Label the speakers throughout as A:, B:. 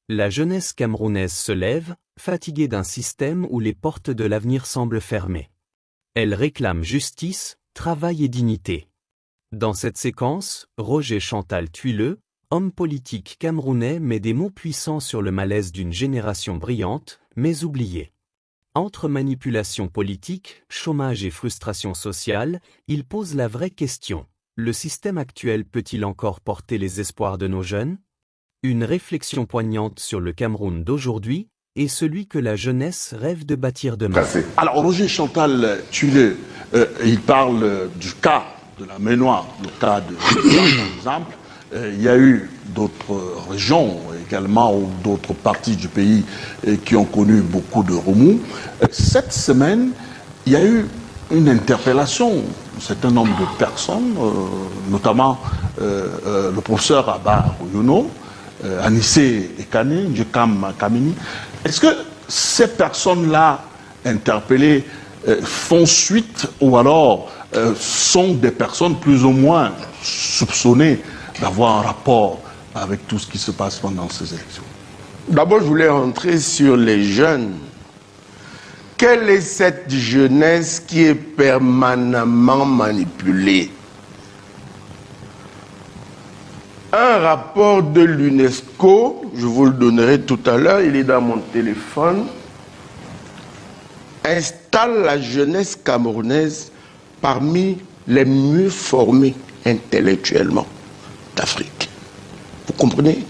A: La jeunesse camerounaise se lève, fatiguée d'un système où les portes de l'avenir semblent fermées. Elle réclame justice, travail et dignité. Dans cette séquence, Roger Chantal Thuilleux, homme politique camerounais, met des mots puissants sur le malaise d'une génération brillante, mais oubliée. Entre manipulation politique, chômage et frustration sociale, il pose la vraie question. Le système actuel peut-il encore porter les espoirs de nos jeunes? Une réflexion poignante sur le Cameroun d'aujourd'hui et celui que la jeunesse rêve de bâtir demain.
B: Alors Roger Chantal Thuilleux, il parle du cas de la Ménoire, le cas de par exemple. Il y a eu d'autres régions également ou d'autres parties du pays qui ont connu beaucoup de remous. Cette semaine, il y a eu une interpellation d'un certain nombre de personnes, notamment le professeur Abba Oyono, Anissé Ekane, Njekam Kamini. Est-ce que ces personnes-là interpellées font suite ou alors sont des personnes plus ou moins soupçonnées d'avoir un rapport avec tout ce qui se passe pendant ces élections?
C: D'abord, je voulais rentrer sur les jeunes. Quelle est cette jeunesse qui est permanemment manipulée? Un rapport de l'UNESCO, je vous le donnerai tout à l'heure, il est dans mon téléphone, installe la jeunesse camerounaise parmi les mieux formés intellectuellement d'Afrique. Vous comprenez?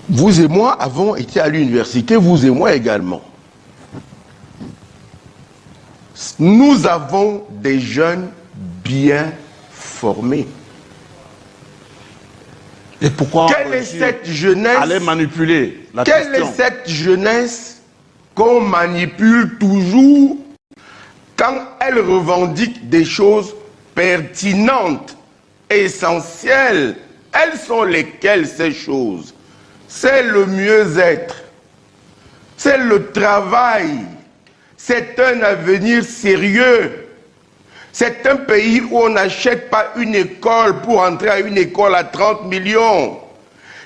C: Vous et moi avons été à l'université, vous et moi également. Nous avons des jeunes bien formés.
B: Et pourquoi
C: quelle est cette jeunesse
B: aller manipuler la
C: Quelle
B: question?
C: est cette jeunesse qu'on manipule toujours quand elle revendique des choses pertinentes, essentielles? Elles sont lesquelles ces choses? C'est le mieux-être, c'est le travail, c'est un avenir sérieux. C'est un pays où on n'achète pas une école pour entrer à une école à 30 millions.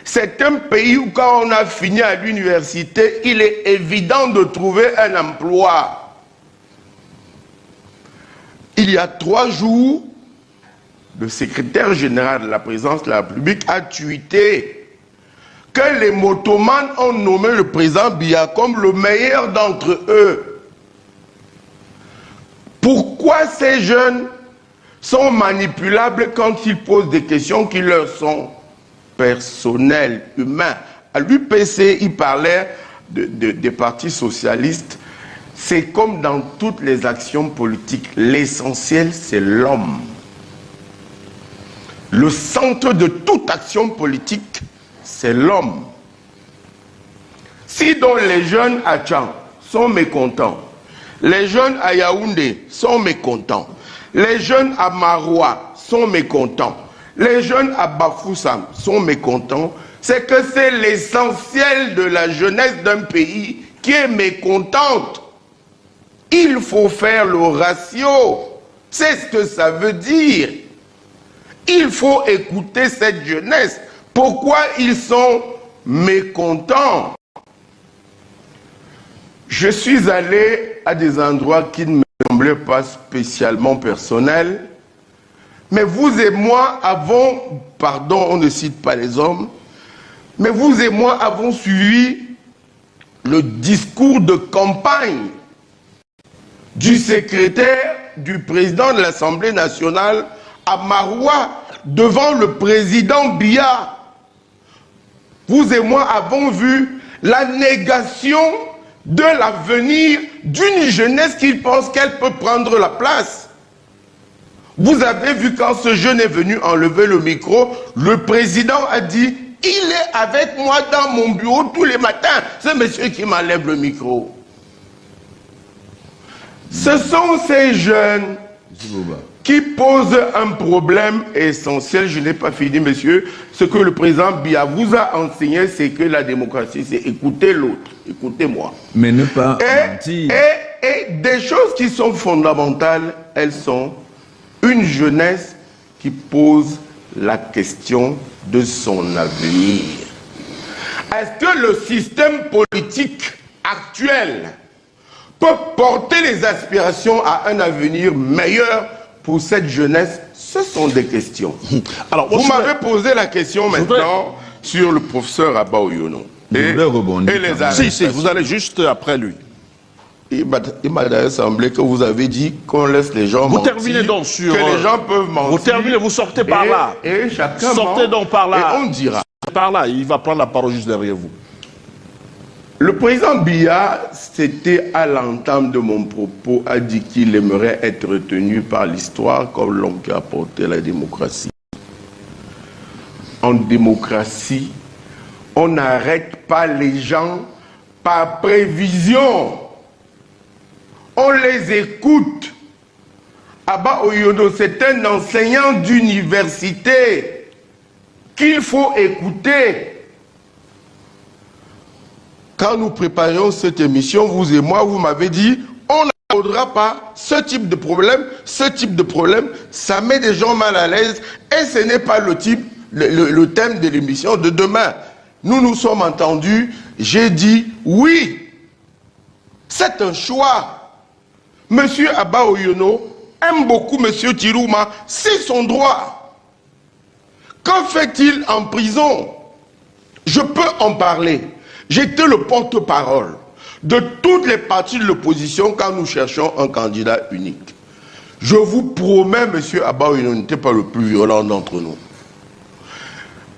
C: C'est un pays où quand on a fini à l'université, il est évident de trouver un emploi. Il y a 3 jours, le secrétaire général de la présidence de la République a tweeté que les motomanes ont nommé le président Biya comme le meilleur d'entre eux. Pourquoi ces jeunes sont manipulables quand ils posent des questions qui leur sont personnelles, humaines? À l'UPC, il parlait des partis socialistes. C'est comme dans toutes les actions politiques. L'essentiel, c'est l'homme. Le centre de toute action politique, c'est l'homme. Si donc les jeunes à Tchang sont mécontents, les jeunes à Yaoundé sont mécontents, les jeunes à Maroua sont mécontents, les jeunes à Bafoussam sont mécontents, c'est que c'est l'essentiel de la jeunesse d'un pays qui est mécontente. Il faut faire le ratio, c'est ce que ça veut dire. Il faut écouter cette jeunesse. Pourquoi ils sont mécontents? Je suis allé à des endroits qui ne me semblaient pas spécialement personnels, mais vous et moi avons, pardon, on ne cite pas les hommes, mais vous et moi avons suivi le discours de campagne du secrétaire du président de l'Assemblée nationale à Maroua devant le président Biya. Vous et moi avons vu la négation de l'avenir d'une jeunesse qui pense qu'elle peut prendre la place. Vous avez vu quand ce jeune est venu enlever le micro, le président a dit « Il est avec moi dans mon bureau tous les matins, ce monsieur qui m'enlève le micro. » Ce sont ces jeunes qui posent un problème essentiel. Je n'ai pas fini, monsieur. Ce que le président Biya vous a enseigné, c'est que la démocratie, c'est écouter l'autre. Écoutez-moi.
D: Mais ne pas mentir.
C: Et des choses qui sont fondamentales, elles sont une jeunesse qui pose la question de son avenir. est-ce que le système politique actuel peut porter les aspirations à un avenir meilleur pour cette jeunesse? Ce sont des questions.
B: Alors,
C: Vous m'avez posé la question maintenant sur le professeur Abba Oyono. Et les arrêts.
B: Si, vous allez juste après lui.
C: Il m'a d'ailleurs semblé que vous avez dit qu'on laisse les gens
B: Vous
C: mentir,
B: terminez donc sur...
C: que les gens peuvent mentir.
B: Vous terminez, vous sortez par là.
C: Et chacun
B: Sortez donc par là.
C: Et on dira.
B: Par là, il va prendre la parole juste derrière vous.
C: Le président Biya, c'était à l'entame de mon propos, a dit qu'il aimerait être retenu par l'histoire comme l'homme qui a porté la démocratie. En démocratie, on n'arrête pas les gens par prévision. On les écoute. Abba Oyono, c'est un enseignant d'université qu'il faut écouter. Quand nous préparions cette émission, vous et moi, vous m'avez dit, on n'abordera pas ce type de problème, ça met des gens mal à l'aise et ce n'est pas le thème de l'émission de demain. Nous nous sommes entendus, j'ai dit oui, c'est un choix. Monsieur Abba Oyono aime beaucoup Monsieur Tirouma, c'est son droit. Qu'en fait-il en prison? Je peux en parler. J'étais le porte-parole de toutes les parties de l'opposition quand nous cherchions un candidat unique. Je vous promets, Monsieur Abba Oyono n'était pas le plus violent d'entre nous.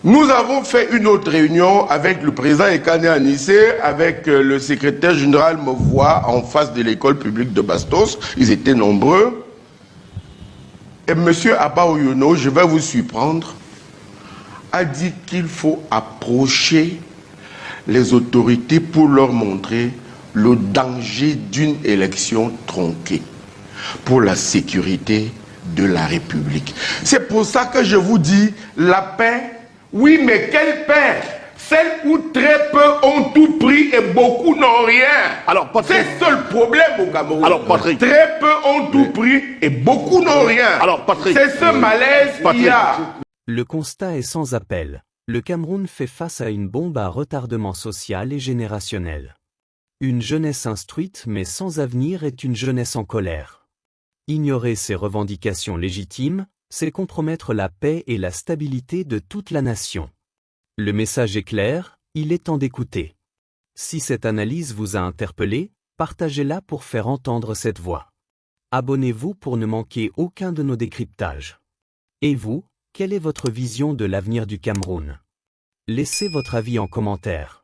C: Nous avons fait une autre réunion avec le président Ekane Anissé, avec le secrétaire général Mavoua en face de l'école publique de Bastos. Ils étaient nombreux. Et Monsieur Abba Oyono, je vais vous surprendre, a dit qu'il faut approcher les autorités pour leur montrer le danger d'une élection tronquée pour la sécurité de la République. C'est pour ça que je vous dis, la paix, oui, mais quelle paix? Celle où très peu ont tout pris et beaucoup n'ont rien.
B: Alors, Patrick,
C: c'est ça le problème au Cameroun.
B: Alors, Patrick,
C: très peu ont tout pris et beaucoup n'ont rien.
B: Alors, Patrick,
C: c'est ce malaise qu'il y a.
A: Le constat est sans appel. Le Cameroun fait face à une bombe à retardement social et générationnel. Une jeunesse instruite mais sans avenir est une jeunesse en colère. Ignorer ses revendications légitimes, c'est compromettre la paix et la stabilité de toute la nation. Le message est clair, il est temps d'écouter. Si cette analyse vous a interpellé, partagez-la pour faire entendre cette voix. Abonnez-vous pour ne manquer aucun de nos décryptages. Et vous, quelle est votre vision de l'avenir du Cameroun? Laissez votre avis en commentaire.